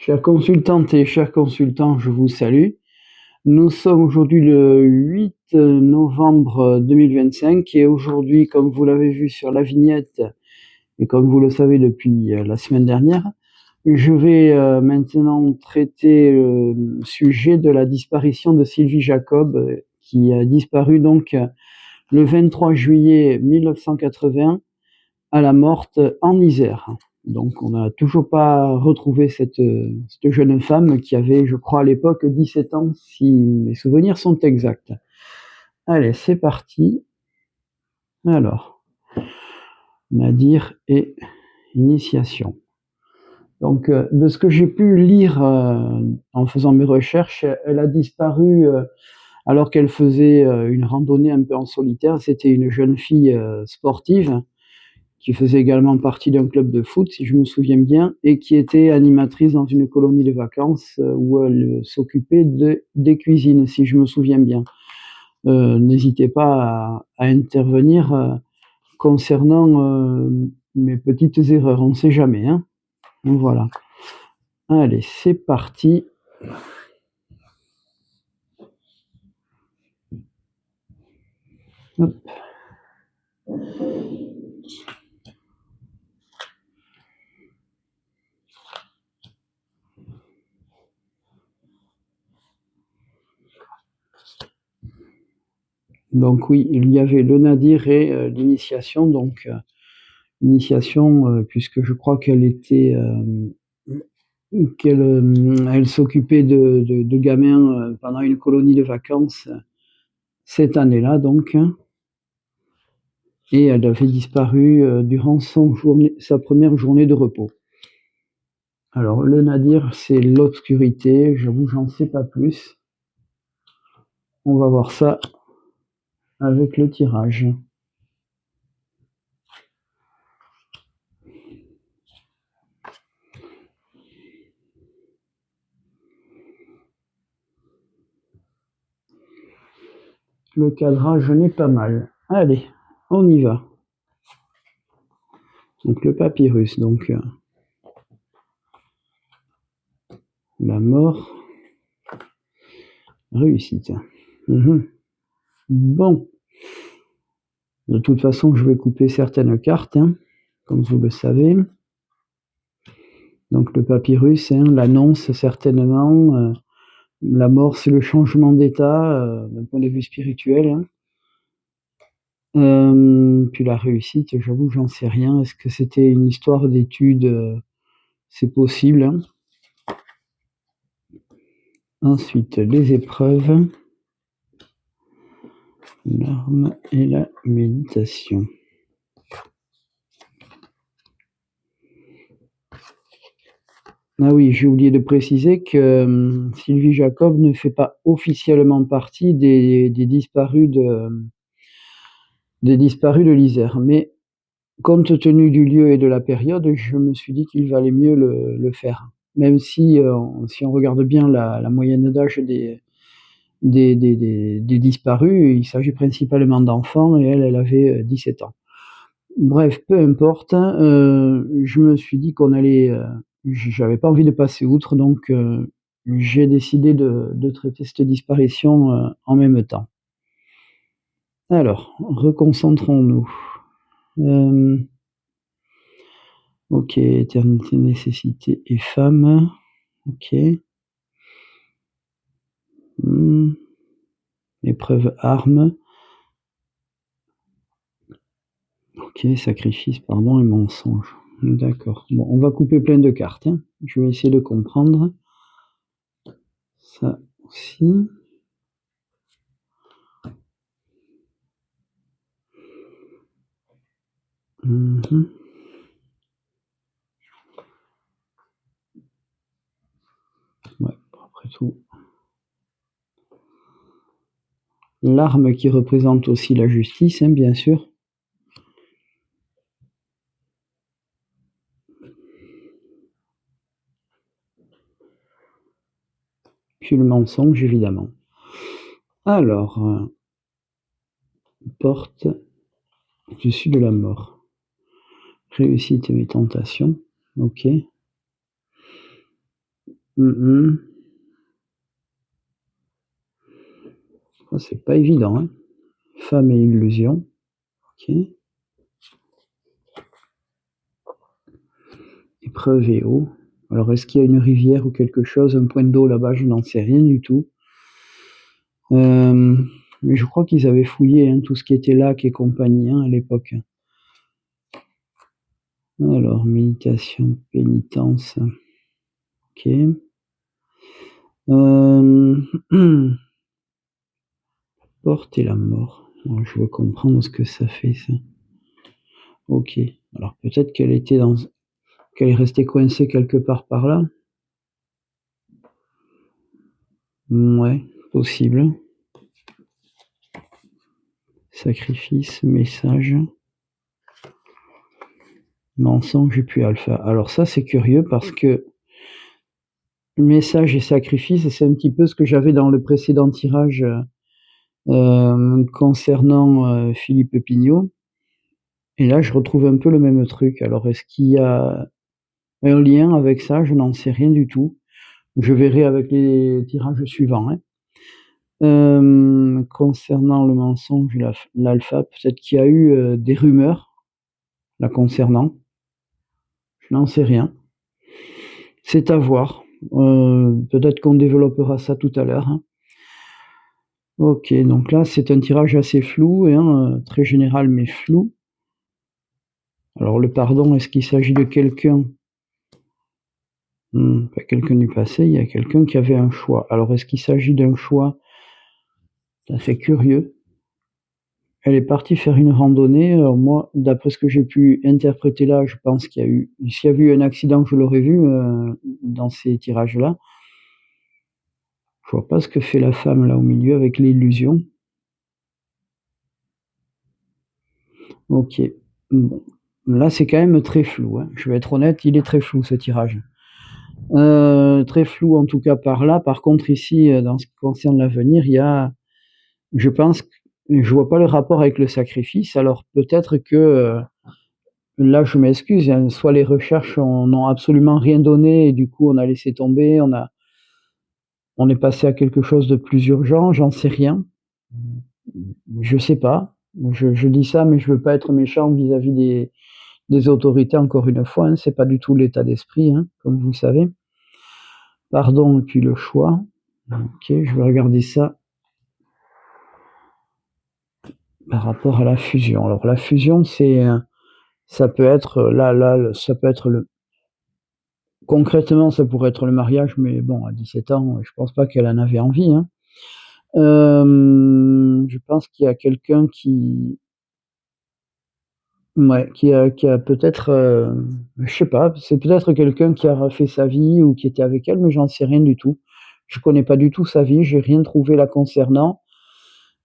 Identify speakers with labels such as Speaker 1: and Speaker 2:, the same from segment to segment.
Speaker 1: Chères consultantes et chers consultants, je vous salue. Nous sommes aujourd'hui le 8 novembre 2025 et aujourd'hui, comme vous l'avez vu sur la vignette et comme vous le savez depuis la semaine dernière, je vais maintenant traiter le sujet de la disparition de Sylvie Jacob qui a disparu donc le 23 juillet 1980 à la morte en Isère. Donc on n'a toujours pas retrouvé cette jeune femme qui avait, je crois à l'époque, 17 ans, si mes souvenirs sont exacts. Allez, c'est parti. Alors, Nadir et initiation. Donc, de ce que j'ai pu lire en faisant mes recherches, elle a disparu alors qu'elle faisait une randonnée un peu en solitaire. C'était une jeune fille sportive qui faisait également partie d'un club de foot, si je me souviens bien, et qui était animatrice dans une colonie de vacances où elle s'occupait des cuisines, si je me souviens bien. N'hésitez pas à intervenir concernant mes petites erreurs, on ne sait jamais. Hein. Voilà. Allez, c'est parti. Hop. Donc oui, il y avait le nadir et l'initiation. Donc l'initiation, puisque je crois qu'elle était, elle s'occupait de gamins pendant une colonie de vacances cette année-là, donc, et elle avait disparu durant sa première journée de repos. Alors le nadir, c'est l'obscurité. J'avoue, j'en sais pas plus. On va voir ça avec le tirage. Le cadrage n'est pas mal. Allez, on y va. Donc le papyrus, donc la mort, réussite. Bon, de toute façon, je vais couper certaines cartes, hein, comme vous le savez. Donc le papyrus, hein, l'annonce certainement. La mort, c'est le changement d'état d'un point de vue spirituel. Hein. Puis la réussite, j'avoue, j'en sais rien. Est-ce que c'était une histoire d'études? C'est possible. Hein. Ensuite, les épreuves, l'arme et la méditation. Ah oui, j'ai oublié de préciser que Sylvie Jacob ne fait pas officiellement partie des disparus de l'Isère. Mais compte tenu du lieu et de la période, je me suis dit qu'il valait mieux le faire. Même si on regarde bien la moyenne d'âge des disparus, il s'agit principalement d'enfants et elle avait 17 ans. Bref, peu importe. Je me suis dit qu'on allait. J'avais pas envie de passer outre, donc j'ai décidé de traiter cette disparition en même temps. Alors, reconcentrons-nous. Ok, éternité, nécessité et femme. Ok. Épreuve arme. Ok, sacrifice, pardon, et mensonge. D'accord. Bon, on va couper plein de cartes. Hein. Je vais essayer de comprendre. Ça aussi. Ouais, après tout. L'arme qui représente aussi la justice, hein, bien sûr. Puis le mensonge, évidemment. Alors, porte au-dessus de la mort. Réussite et mes tentations. Ok. Ça, c'est pas évident, hein. Femme et illusion. Ok. Épreuve et eau. Alors, est-ce qu'il y a une rivière ou quelque chose, un point d'eau là-bas? Je n'en sais rien du tout. Mais je crois qu'ils avaient fouillé hein, tout ce qui était lac et compagnie hein, à l'époque. Alors, méditation, pénitence. Ok. Porte et la mort. Alors, je veux comprendre ce que ça fait, ça. Ok. Alors, peut-être qu'elle était qu'elle est restée coincée quelque part par là. Ouais, possible. Sacrifice, message. Mensonge puis alpha. Alors ça, c'est curieux parce que message et sacrifice, c'est un petit peu ce que j'avais dans le précédent tirage concernant Philippe Pignot. Et là, je retrouve un peu le même truc. Alors, est-ce qu'il y a un lien avec ça? Je n'en sais rien du tout. Je verrai avec les tirages suivants. Hein. Concernant le mensonge, l'alpha, peut-être qu'il y a eu des rumeurs la concernant. Je n'en sais rien. C'est à voir. Peut-être qu'on développera ça tout à l'heure. Hein. Ok, donc là, c'est un tirage assez flou, hein, très général, mais flou. Alors, le pardon, est-ce qu'il s'agit de quelqu'un pas quelqu'un du passé, il y a quelqu'un qui avait un choix. Alors, est-ce qu'il s'agit d'un choix? Ça fait curieux. Elle est partie faire une randonnée. Alors moi, d'après ce que j'ai pu interpréter là, je pense qu'il y a eu... S'il y avait eu un accident, je l'aurais vu dans ces tirages-là. Je vois pas ce que fait la femme là au milieu avec l'illusion. Ok. Bon. Là, c'est quand même très flou. Hein. Je vais être honnête, il est très flou ce tirage. Très flou en tout cas par là. Par contre, ici, dans ce qui concerne l'avenir, il y a... Je pense... Je vois pas le rapport avec le sacrifice. Alors peut-être que... Là, je m'excuse, hein, soit les recherches n'ont absolument rien donné et du coup on a laissé tomber, on est passé à quelque chose de plus urgent, j'en sais rien. Je sais pas. Je dis ça, mais je veux pas être méchant vis-à-vis des autorités, encore une fois, hein, c'est pas du tout l'état d'esprit, hein, comme vous savez. Pardon, et puis le choix. Ok, je vais regarder ça par rapport à la fusion. Alors la fusion, ça peut être ça peut être concrètement, ça pourrait être le mariage, mais bon, à 17 ans, je pense pas qu'elle en avait envie. Hein. Je pense qu'il y a quelqu'un qui a peut-être, je sais pas, c'est peut-être quelqu'un qui a refait sa vie ou qui était avec elle, mais j'en sais rien du tout. Je connais pas du tout sa vie, j'ai rien trouvé la concernant.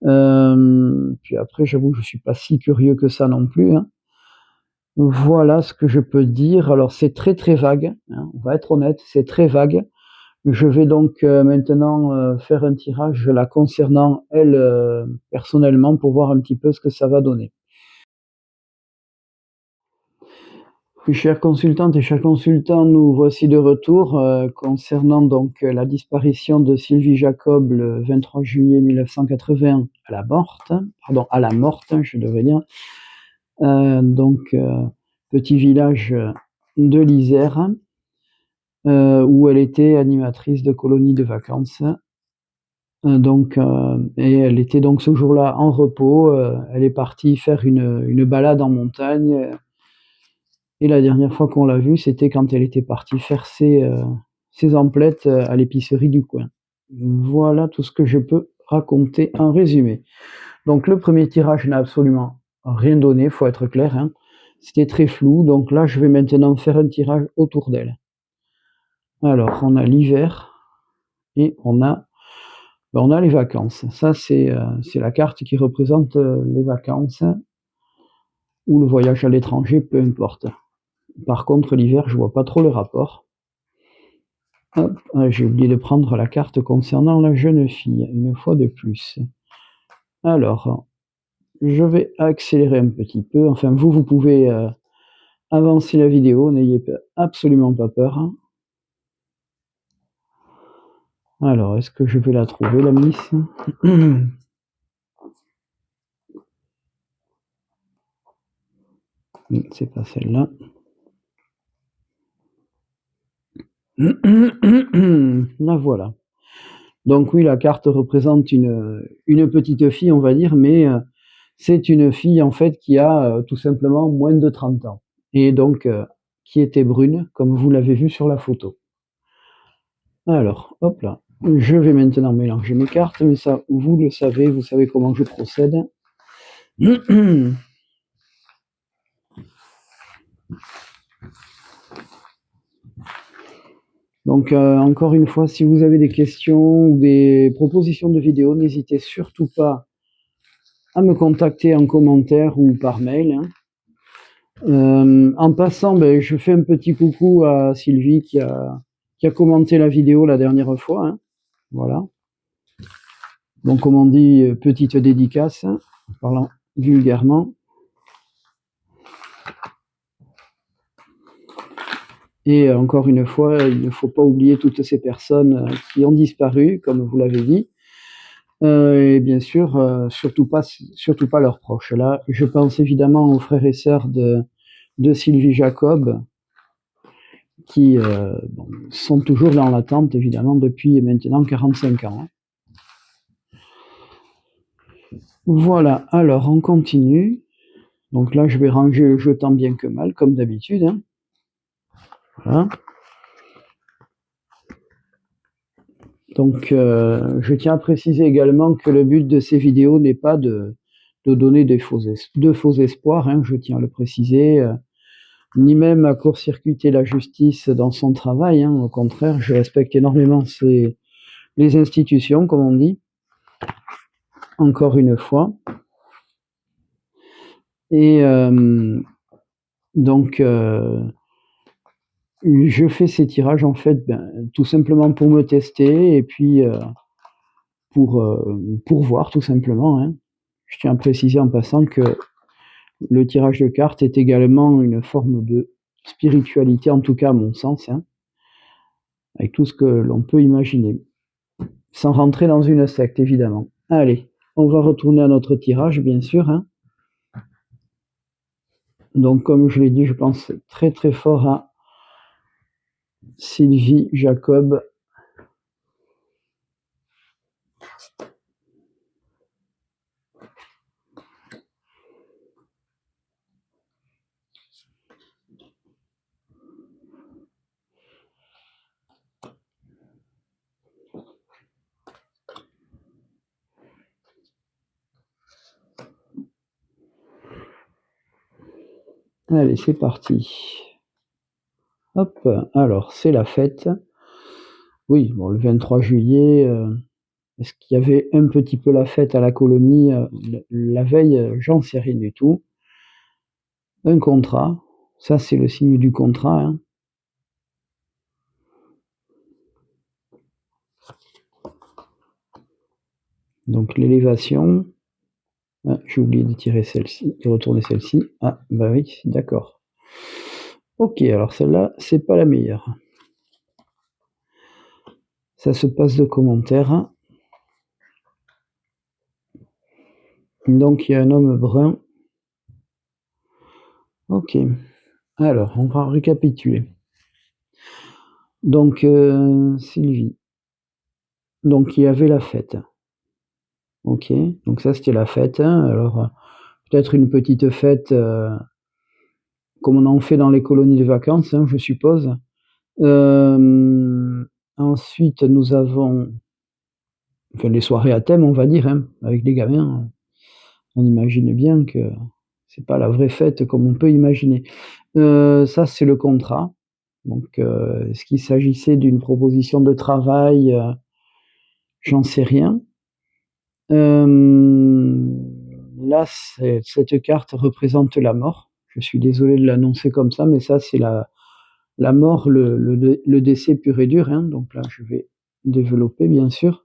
Speaker 1: Puis après, j'avoue que je suis pas si curieux que ça non plus. Hein. Voilà ce que je peux dire. Alors c'est très très vague. Hein, on va être honnête, c'est très vague. Je vais donc maintenant faire un tirage la concernant elle personnellement pour voir un petit peu ce que ça va donner. Chères consultantes et chers consultants, nous voici de retour concernant donc la disparition de Sylvie Jacob le 23 juillet 1981 à la morte, à la morte, je devrais dire. Donc petit village de l'Isère où elle était animatrice de colonie de vacances. Donc, et elle était donc ce jour-là en repos. Elle est partie faire une balade en montagne. Et la dernière fois qu'on l'a vue, c'était quand elle était partie faire ses emplettes à l'épicerie du coin. Voilà tout ce que je peux raconter en résumé. Donc le premier tirage n'a absolument rien donné, faut être clair. Hein. C'était très flou. Donc là, je vais maintenant faire un tirage autour d'elle. Alors, on a l'hiver et on a les vacances. Ça, c'est la carte qui représente les vacances ou le voyage à l'étranger, peu importe. Par contre, l'hiver, je vois pas trop le rapport. Hop, j'ai oublié de prendre la carte concernant la jeune fille, une fois de plus. Alors, je vais accélérer un petit peu. Enfin, vous pouvez avancer la vidéo, n'ayez absolument pas peur. Alors, est-ce que je vais la trouver, la miss? C'est pas celle-là. La voilà. Donc oui, la carte représente une petite fille, on va dire, mais c'est une fille en fait qui a tout simplement moins de 30 ans. Et donc qui était brune, comme vous l'avez vu sur la photo. Alors, hop là. Je vais maintenant mélanger mes cartes, mais ça, vous le savez, vous savez comment je procède. Donc, encore une fois, si vous avez des questions ou des propositions de vidéos, n'hésitez surtout pas à me contacter en commentaire ou par mail, hein. En passant, ben, je fais un petit coucou à Sylvie qui a commenté la vidéo la dernière fois, hein. Voilà. Donc, comme on dit, petite dédicace, hein, en parlant vulgairement. Et encore une fois, il ne faut pas oublier toutes ces personnes qui ont disparu, comme vous l'avez dit. Et bien sûr, surtout pas leurs proches. Là, je pense évidemment aux frères et sœurs de Sylvie Jacob, qui bon, sont toujours dans l'attente, évidemment, depuis maintenant 45 ans. Hein. Voilà, alors on continue. Donc là, je vais ranger le jeu tant bien que mal, comme d'habitude. Hein. Voilà. Donc, je tiens à préciser également que le but de ces vidéos n'est pas de donner de faux espoirs, hein, je tiens à le préciser, ni même à court-circuiter la justice dans son travail. Hein, au contraire, je respecte énormément les institutions, comme on dit, encore une fois. Et donc, je fais ces tirages en fait tout simplement pour me tester et puis pour voir tout simplement. Hein. Je tiens à préciser en passant que le tirage de cartes est également une forme de spiritualité, en tout cas à mon sens, hein, avec tout ce que l'on peut imaginer, sans rentrer dans une secte évidemment. Allez, on va retourner à notre tirage bien sûr. Hein. Donc comme je l'ai dit, je pense très très fort à Sylvie Jacob. Allez, c'est parti. Hop, alors c'est la fête. Oui, bon, le 23 juillet, est-ce qu'il y avait un petit peu la fête à la colonie la veille? J'en sais rien du tout. Un contrat, ça c'est le signe du contrat. Hein. Donc l'élévation. Ah, j'ai oublié de tirer celle-ci, de retourner celle-ci. Ah, bah oui, d'accord. Ok, alors celle-là, c'est pas la meilleure. Ça se passe de commentaires. Donc il y a un homme brun. Ok. Alors, on va récapituler. Donc, Sylvie. Donc, il y avait la fête. Ok. Donc ça, c'était la fête. Hein. Alors, peut-être une petite fête comme on en fait dans les colonies de vacances, hein, je suppose. Ensuite, nous avons enfin, les soirées à thème, on va dire, hein, avec les gamins. On imagine bien que c'est pas la vraie fête comme on peut imaginer. Ça, c'est le contrat. Donc, est-ce qu'il s'agissait d'une proposition de travail? J'en sais rien. Là, cette carte représente la mort. Je suis désolé de l'annoncer comme ça, mais ça, c'est la mort, le décès pur et dur. Hein. Donc là, je vais développer, bien sûr.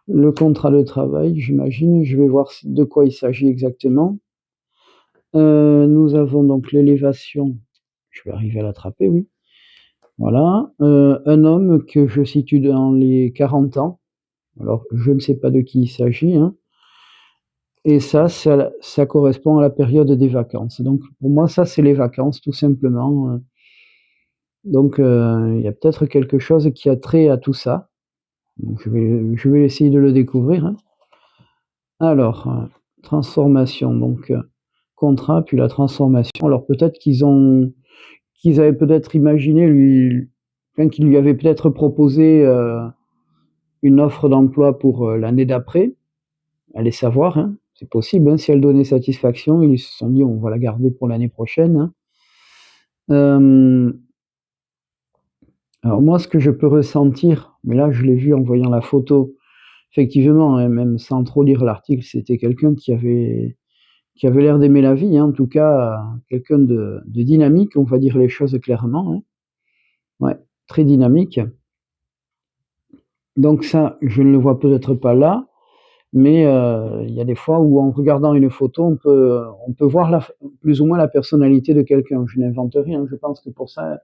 Speaker 1: Le contrat de travail, j'imagine. Je vais voir de quoi il s'agit exactement. Nous avons donc l'élévation. Je vais arriver à l'attraper, oui. Voilà, un homme que je situe dans les 40 ans. Alors, je ne sais pas de qui il s'agit, hein. Et ça correspond à la période des vacances. Donc, pour moi, ça, c'est les vacances, tout simplement. Donc, il y a peut-être quelque chose qui a trait à tout ça. Donc, je vais essayer de le découvrir, hein. Alors, transformation, donc, contrat, puis la transformation. Alors, peut-être qu'ils avaient peut-être imaginé enfin, qu'ils lui avaient peut-être proposé une offre d'emploi pour l'année d'après. Allez savoir, hein. C'est possible, hein, si elle donnait satisfaction, ils se sont dit on va la garder pour l'année prochaine, hein. Alors moi, ce que je peux ressentir, mais là je l'ai vu en voyant la photo, effectivement, hein, même sans trop lire l'article, c'était quelqu'un qui avait l'air d'aimer la vie, hein, en tout cas, quelqu'un de dynamique, on va dire les choses clairement, hein. Ouais, très dynamique. Donc ça, je ne le vois peut-être pas là, mais il y a des fois où en regardant une photo, on peut voir plus ou moins la personnalité de quelqu'un. Je n'invente rien, je pense que pour ça,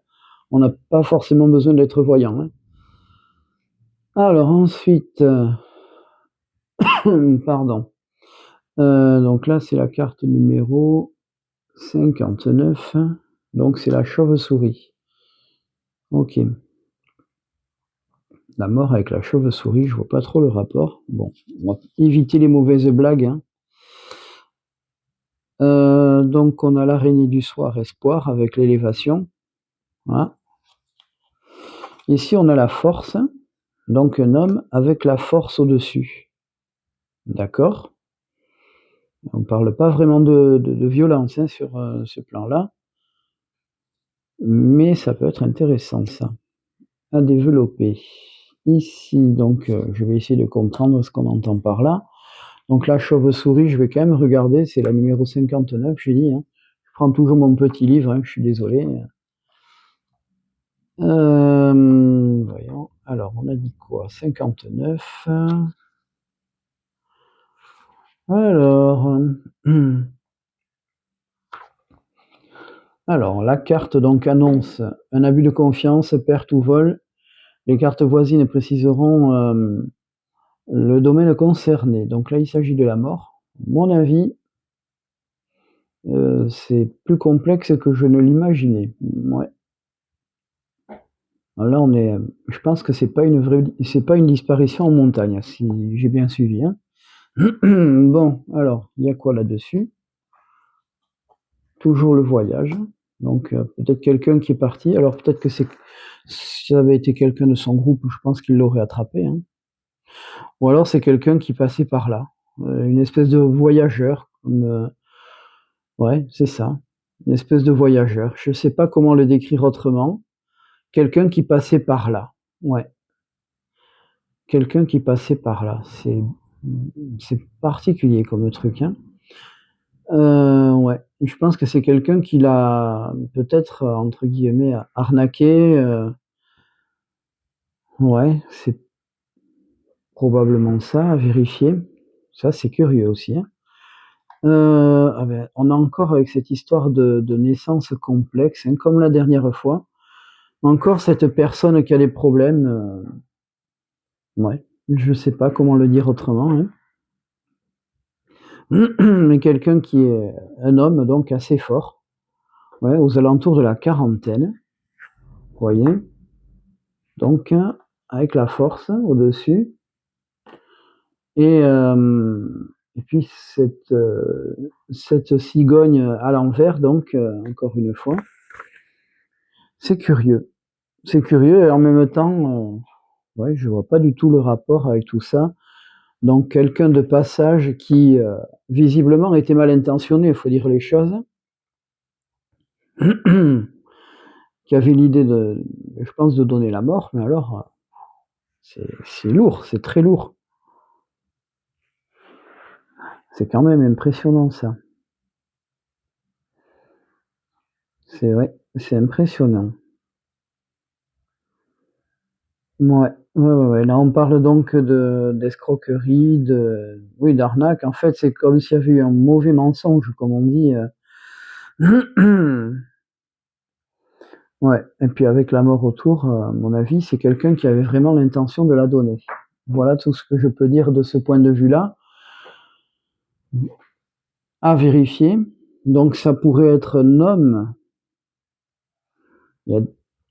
Speaker 1: on n'a pas forcément besoin d'être voyant, hein. Alors ensuite, pardon, donc là, c'est la carte numéro 59, donc c'est la chauve-souris. OK. La mort avec la chauve-souris, je vois pas trop le rapport. Bon, on va éviter les mauvaises blagues, hein. Donc on a l'araignée du soir espoir avec l'élévation. Voilà. Ici, on a la force, donc un homme avec la force au-dessus. D'accord? On ne parle pas vraiment de violence, hein, sur ce plan-là, mais ça peut être intéressant, ça, à développer. Ici, donc, je vais essayer de comprendre ce qu'on entend par là. Donc la chauve-souris, je vais quand même regarder, c'est la numéro 59, j'ai dit, hein. Je prends toujours mon petit livre, hein, je suis désolé. Voyons. Alors, on a dit quoi? 59. Alors, alors, la carte donc annonce un abus de confiance, perte ou vol. Les cartes voisines préciseront le domaine concerné. Donc là, il s'agit de la mort. Mon avis, c'est plus complexe que je ne l'imaginais. Ouais. Là, je pense que c'est pas une disparition en montagne, si j'ai bien suivi, hein. Bon, alors, il y a quoi là-dessus? Toujours le voyage. Donc, peut-être quelqu'un qui est parti. Alors, peut-être que si ça avait été quelqu'un de son groupe, je pense qu'il l'aurait attrapé, hein. Ou alors, c'est quelqu'un qui passait par là. Une espèce de voyageur, ouais, c'est ça. Une espèce de voyageur. Je sais pas comment le décrire autrement. Quelqu'un qui passait par là. Ouais. Quelqu'un qui passait par là. C'est particulier comme truc, hein. Ouais, je pense que c'est quelqu'un qui l'a peut-être, entre guillemets, «arnaqué», ouais, c'est probablement ça, à vérifier. Ça, c'est curieux aussi, hein. Ah beh, on a encore avec cette histoire de naissance complexe, hein, comme la dernière fois. Encore cette personne qui a des problèmes, ouais, je sais pas comment le dire autrement, hein. Mais quelqu'un qui est un homme donc assez fort, ouais, aux alentours de la quarantaine, vous voyez? Donc, avec la force au-dessus et puis cette cigogne à l'envers donc, encore une fois. C'est curieux. C'est curieux et en même temps, ouais, je vois pas du tout le rapport avec tout ça. Donc quelqu'un de passage qui, visiblement était mal intentionné, il faut dire les choses. Qui avait l'idée je pense, de donner la mort, mais alors, c'est lourd, c'est très lourd. C'est quand même impressionnant ça. C'est ouais, c'est impressionnant. Mouais, ouais. Là, on parle donc d'escroquerie, oui, d'arnaque. En fait, c'est comme s'il y avait eu un mauvais mensonge, comme on dit. Ouais, et puis avec la mort autour, à mon avis, c'est quelqu'un qui avait vraiment l'intention de la donner. Voilà tout ce que je peux dire de ce point de vue-là. À vérifier. Donc ça pourrait être un homme. Il y a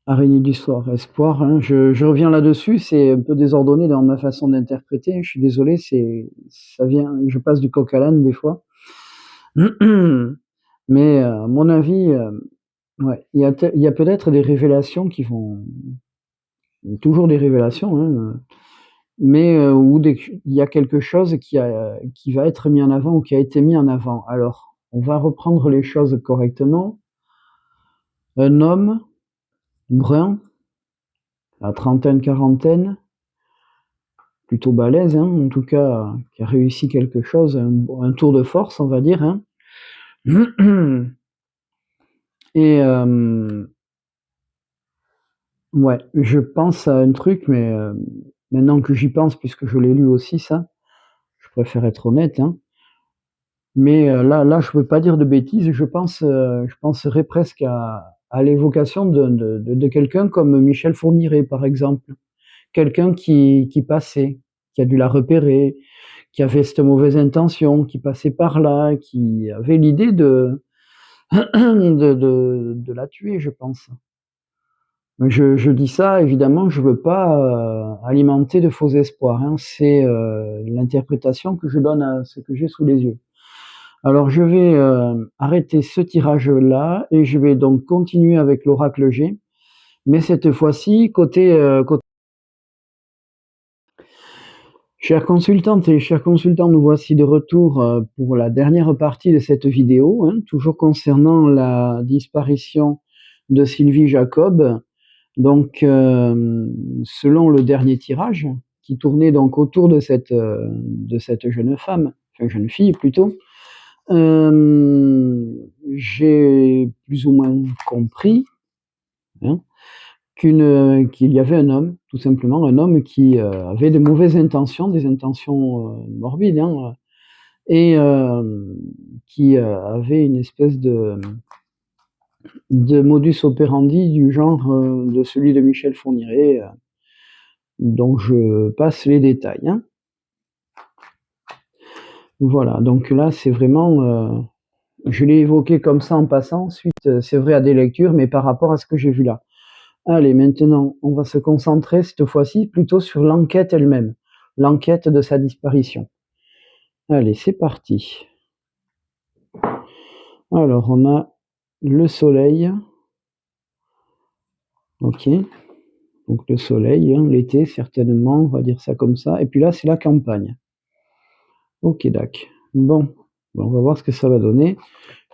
Speaker 1: araignée du soir, espoir, hein. Je reviens là-dessus, c'est un peu désordonné dans ma façon d'interpréter. Je suis désolé, ça vient, je passe du coq à l'âne des fois. Mais à mon avis, ouais, il y a peut-être des révélations qui vont, toujours des révélations, hein, mais il y a quelque chose qui va être mis en avant ou qui a été mis en avant. Alors, on va reprendre les choses correctement. Un homme brun, la trentaine, quarantaine, plutôt balèze, hein, en tout cas, qui a réussi quelque chose, un tour de force, on va dire, hein. Et ouais, je pense à un truc, mais maintenant que j'y pense, puisque je l'ai lu aussi, ça, je préfère être honnête, hein. Mais là, je veux pas dire de bêtises. Je penserais presque à l'évocation de quelqu'un comme Michel Fourniret, par exemple. Quelqu'un qui passait, qui a dû la repérer, qui avait cette mauvaise intention, qui passait par là, qui avait l'idée de la tuer, je pense. Je dis ça, évidemment, je veux pas alimenter de faux espoirs, hein. C'est l'interprétation que je donne à ce que j'ai sous les yeux. Alors je vais arrêter ce tirage-là et je vais donc continuer avec l'oracle G, mais cette fois-ci côté. Chères consultantes et chers consultants, nous voici de retour pour la dernière partie de cette vidéo, hein, toujours concernant la disparition de Sylvie Jacob. Donc, selon le dernier tirage, qui tournait donc autour de cette jeune femme, enfin jeune fille plutôt, j'ai plus ou moins compris, hein, qu'il y avait un homme, tout simplement, un homme qui avait de mauvaises intentions, des intentions morbides, hein, et qui avait une espèce de modus operandi du genre de celui de Michel Fourniret, dont je passe les détails, hein. Voilà, donc là, c'est vraiment, je l'ai évoqué comme ça en passant, ensuite, c'est vrai à des lectures, mais par rapport à ce que j'ai vu là. Allez, maintenant, on va se concentrer cette fois-ci plutôt sur l'enquête elle-même, l'enquête de sa disparition. Allez, c'est parti. Alors, on a le soleil. Ok. Donc le soleil, hein, l'été certainement, on va dire ça comme ça. Et puis là, c'est la campagne. Ok, d'accord. Bon, on va voir ce que ça va donner.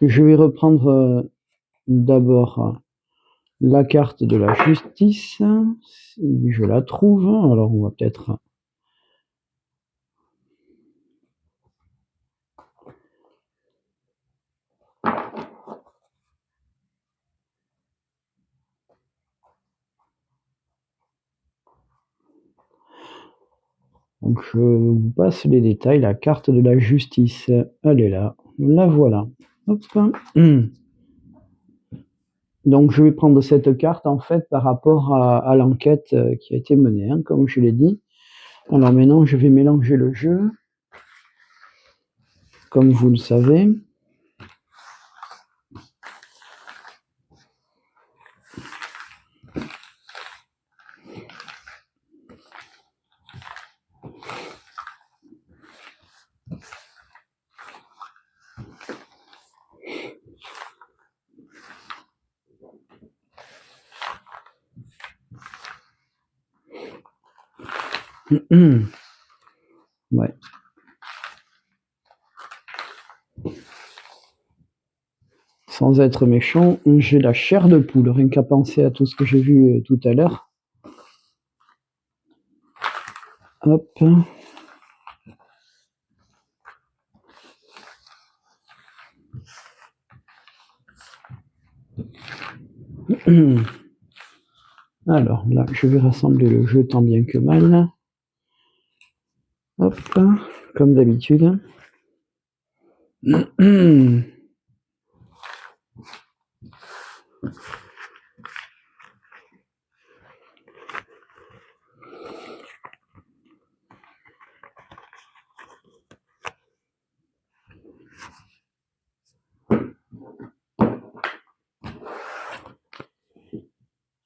Speaker 1: Je vais reprendre d'abord la carte de la justice, si je la trouve. Alors, on va peut-être... Donc, je vous passe les détails. La carte de la justice, elle est là. La voilà. Hop. Donc, je vais prendre cette carte, en fait, par rapport à l'enquête qui a été menée, hein, comme je l'ai dit. Alors maintenant, je vais mélanger le jeu, comme vous le savez. Ouais. Sans être méchant, j'ai la chair de poule, rien qu'à penser à tout ce que j'ai vu tout à l'heure. Hop. Alors là, je vais rassembler le jeu tant bien que mal. Hop, comme d'habitude.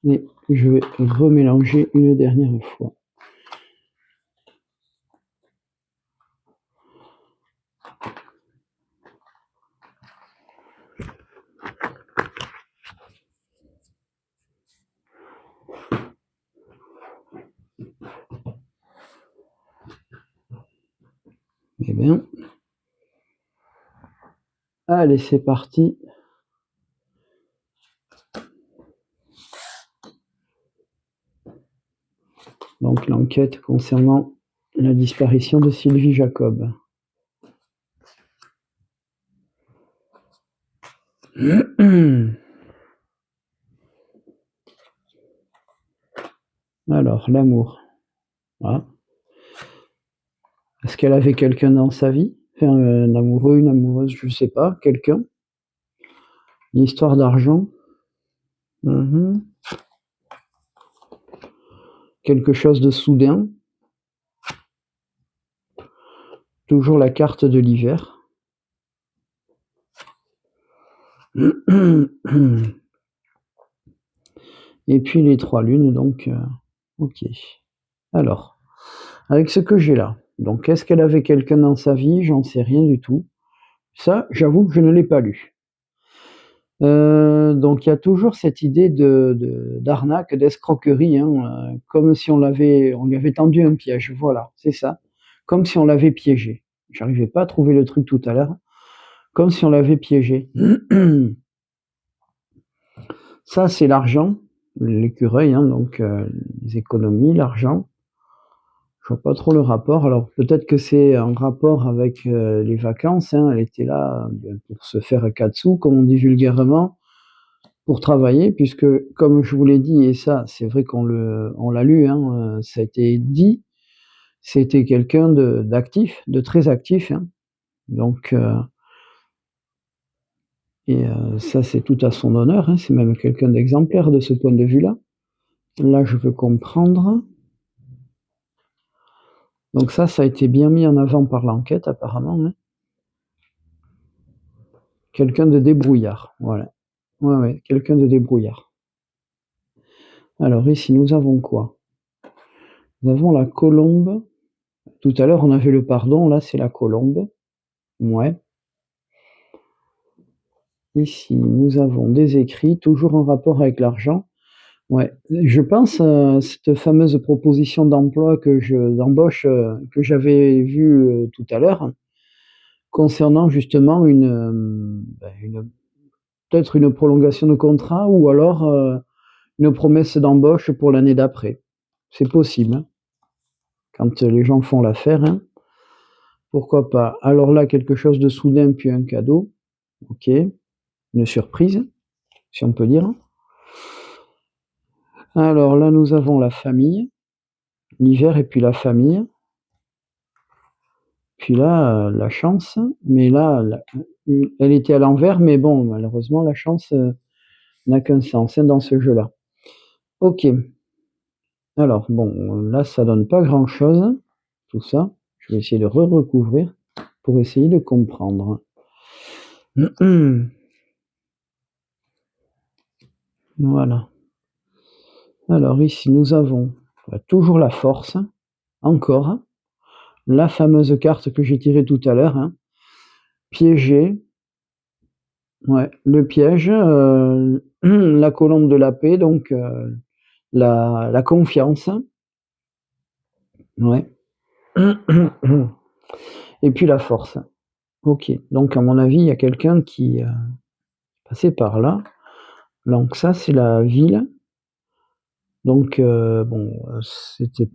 Speaker 1: Et je vais remélanger une dernière fois. Eh bien, allez, c'est parti. Donc, l'enquête concernant la disparition de Sylvie Jacob. Alors, l'amour. Ah. Est-ce qu'elle avait quelqu'un dans sa vie? Enfin, un amoureux, une amoureuse, je ne sais pas, quelqu'un? Une histoire d'argent? Quelque chose de soudain? Toujours la carte de l'hiver. Et puis les 3 lunes, donc, ok. Alors, avec ce que j'ai là, donc est-ce qu'elle avait quelqu'un dans sa vie? J'en sais rien du tout. Ça, j'avoue que je ne l'ai pas lu. Donc il y a toujours cette idée d'arnaque, d'escroquerie, hein, comme si on lui avait tendu un piège. Voilà, c'est ça. Comme si on l'avait piégé. J'arrivais pas à trouver le truc tout à l'heure. Comme si on l'avait piégé. Ça, c'est l'argent, l'écureuil, hein, donc les économies, l'argent. Je vois pas trop le rapport. Alors peut-être que c'est en rapport avec les vacances. Hein. Elle était là pour se faire 4 sous, comme on dit vulgairement, pour travailler, puisque comme je vous l'ai dit, et ça c'est vrai qu'on l'a lu, hein, ça a été dit, c'était quelqu'un d'actif, de très actif. Hein. Donc ça c'est tout à son honneur. Hein. C'est même quelqu'un d'exemplaire de ce point de vue-là. Là je veux comprendre. Donc ça a été bien mis en avant par l'enquête apparemment. Hein. Quelqu'un de débrouillard, voilà. Ouais, quelqu'un de débrouillard. Alors ici, nous avons quoi? Nous avons la colombe. Tout à l'heure, on avait le pardon, là, c'est la colombe. Ouais. Ici, nous avons des écrits, toujours en rapport avec l'argent. Ouais. Je pense à cette fameuse proposition d'emploi d'embauche que j'avais vue tout à l'heure, concernant justement peut-être une prolongation de contrat ou alors une promesse d'embauche pour l'année d'après. C'est possible. Hein. Quand les gens font l'affaire, hein, pourquoi pas. Alors là, quelque chose de soudain, puis un cadeau. Ok. Une surprise, si on peut dire. Alors là, nous avons la famille. L'hiver et puis la famille. Puis là, la chance. Mais là, elle était à l'envers, mais bon, malheureusement, la chance n'a qu'un sens hein, dans ce jeu-là. Ok. Alors, bon, là, ça donne pas grand-chose, tout ça. Je vais essayer de recouvrir pour essayer de comprendre. Voilà. Alors ici, nous avons toujours la force, encore, la fameuse carte que j'ai tirée tout à l'heure, hein. Piégé, ouais, le piège, la colombe de la paix, donc la confiance, ouais. Et puis la force. Ok, donc à mon avis, il y a quelqu'un qui est passé par là. Donc ça, c'est la ville. Donc bon, c'était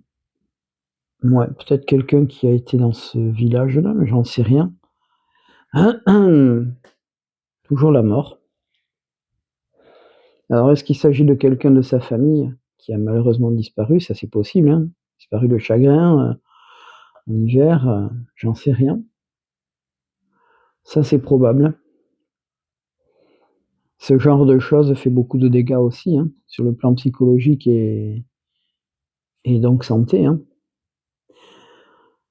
Speaker 1: ouais, peut-être quelqu'un qui a été dans ce village-là, mais j'en sais rien. Toujours la mort. Alors, est-ce qu'il s'agit de quelqu'un de sa famille qui a malheureusement disparu? Ça, c'est possible, hein. Disparu de chagrin en hiver, j'en sais rien. Ça, c'est probable. Ce genre de choses fait beaucoup de dégâts aussi, hein, sur le plan psychologique et donc santé, hein.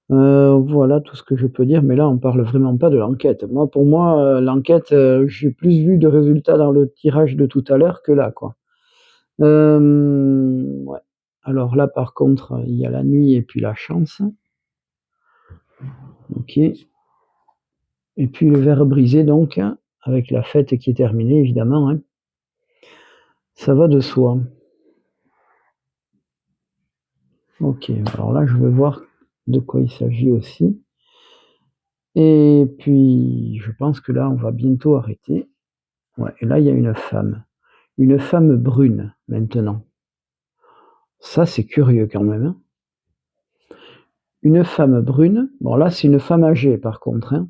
Speaker 1: Voilà tout ce que je peux dire, mais là, on parle vraiment pas de l'enquête. Moi, pour moi, l'enquête, j'ai plus vu de résultats dans le tirage de tout à l'heure que là, quoi. Ouais. Alors là, par contre, il y a la nuit et puis la chance. OK. Et puis le verre brisé donc, avec la fête qui est terminée évidemment, hein. Ça va de soi. OK, alors là, je vais voir de quoi il s'agit aussi. Et puis, je pense que là, on va bientôt arrêter. Ouais, et là, il y a une femme brune maintenant. Ça, c'est curieux quand même, hein. Une femme brune, bon là, c'est une femme âgée par contre, hein.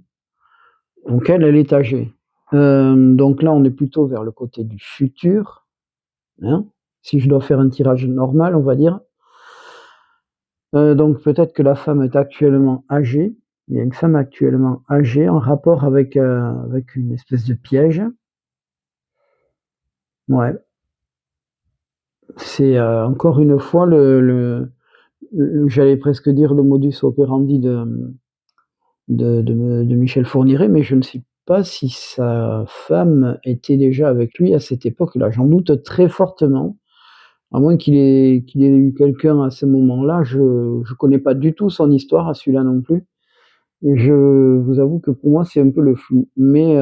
Speaker 1: Donc elle est âgée. Donc là, on est plutôt vers le côté du futur, hein. Si je dois faire un tirage normal, on va dire. Donc peut-être que la femme est actuellement âgée. Il y a une femme actuellement âgée en rapport avec une espèce de piège. Ouais. C'est encore une fois j'allais presque dire le modus operandi de Michel Fourniret, mais je ne sais pas si sa femme était déjà avec lui à cette époque-là. J'en doute très fortement, à moins qu'il ait eu quelqu'un à ce moment-là. Je connais pas du tout son histoire à celui-là non plus. Et je vous avoue que pour moi, c'est un peu le flou. Mais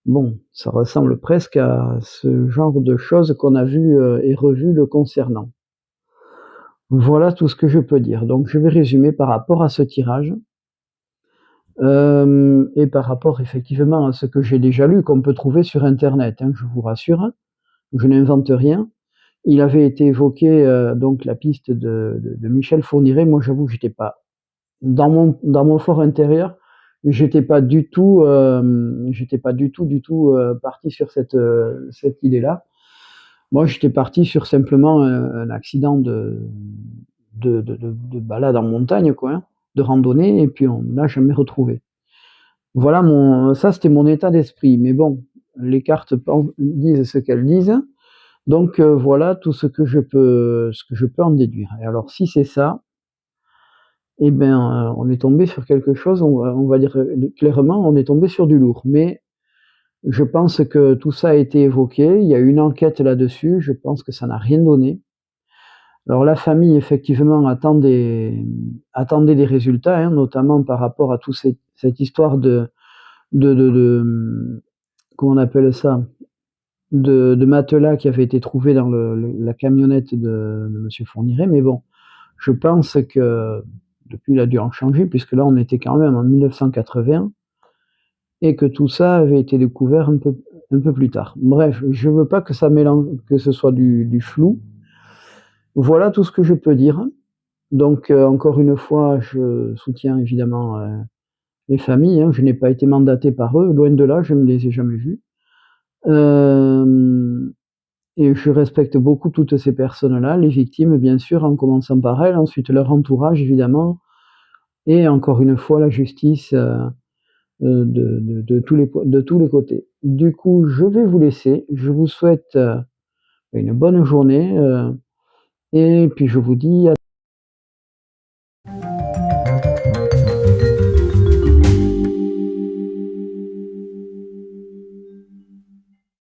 Speaker 1: bon, ça ressemble presque à ce genre de choses qu'on a vues et revues le concernant. Voilà tout ce que je peux dire. Donc je vais résumer par rapport à ce tirage, et par rapport effectivement à ce que j'ai déjà lu, qu'on peut trouver sur internet, hein, je vous rassure. Je n'invente rien. Il avait été évoqué, donc la piste de Michel Fourniret. Moi, j'avoue que j'étais pas dans mon fort intérieur, j'étais pas du tout, parti sur cette idée-là. Moi, j'étais parti sur simplement un accident de balade en montagne, quoi, hein, de randonnée, et puis on l'a jamais retrouvé. Voilà ça, c'était mon état d'esprit. Mais bon, les cartes disent ce qu'elles disent. Donc voilà tout ce que je peux en déduire. Et alors, si c'est ça, eh bien, on est tombé sur quelque chose, on va dire clairement, on est tombé sur du lourd. Mais je pense que tout ça a été évoqué, il y a eu une enquête là-dessus, je pense que ça n'a rien donné. Alors la famille effectivement attendait des résultats, hein, notamment par rapport à cette histoire de comment on appelle ça? De matelas qui avait été trouvé dans la camionnette de monsieur Fourniret. Mais bon, je pense que depuis, il a dû en changer, puisque là, on était quand même en 1980 et que tout ça avait été découvert un peu plus tard. Bref, je veux pas que ça mélange, que ce soit du flou. Voilà tout ce que je peux dire. Donc, encore une fois, je soutiens évidemment les familles, hein. Je n'ai pas été mandaté par eux, loin de là, je ne les ai jamais vus. Et je respecte beaucoup toutes ces personnes-là, les victimes, bien sûr, en commençant par elles, ensuite leur entourage, évidemment, et encore une fois, la justice de tous les côtés. Du coup, je vais vous laisser. Je vous souhaite une bonne journée, et puis je vous dis à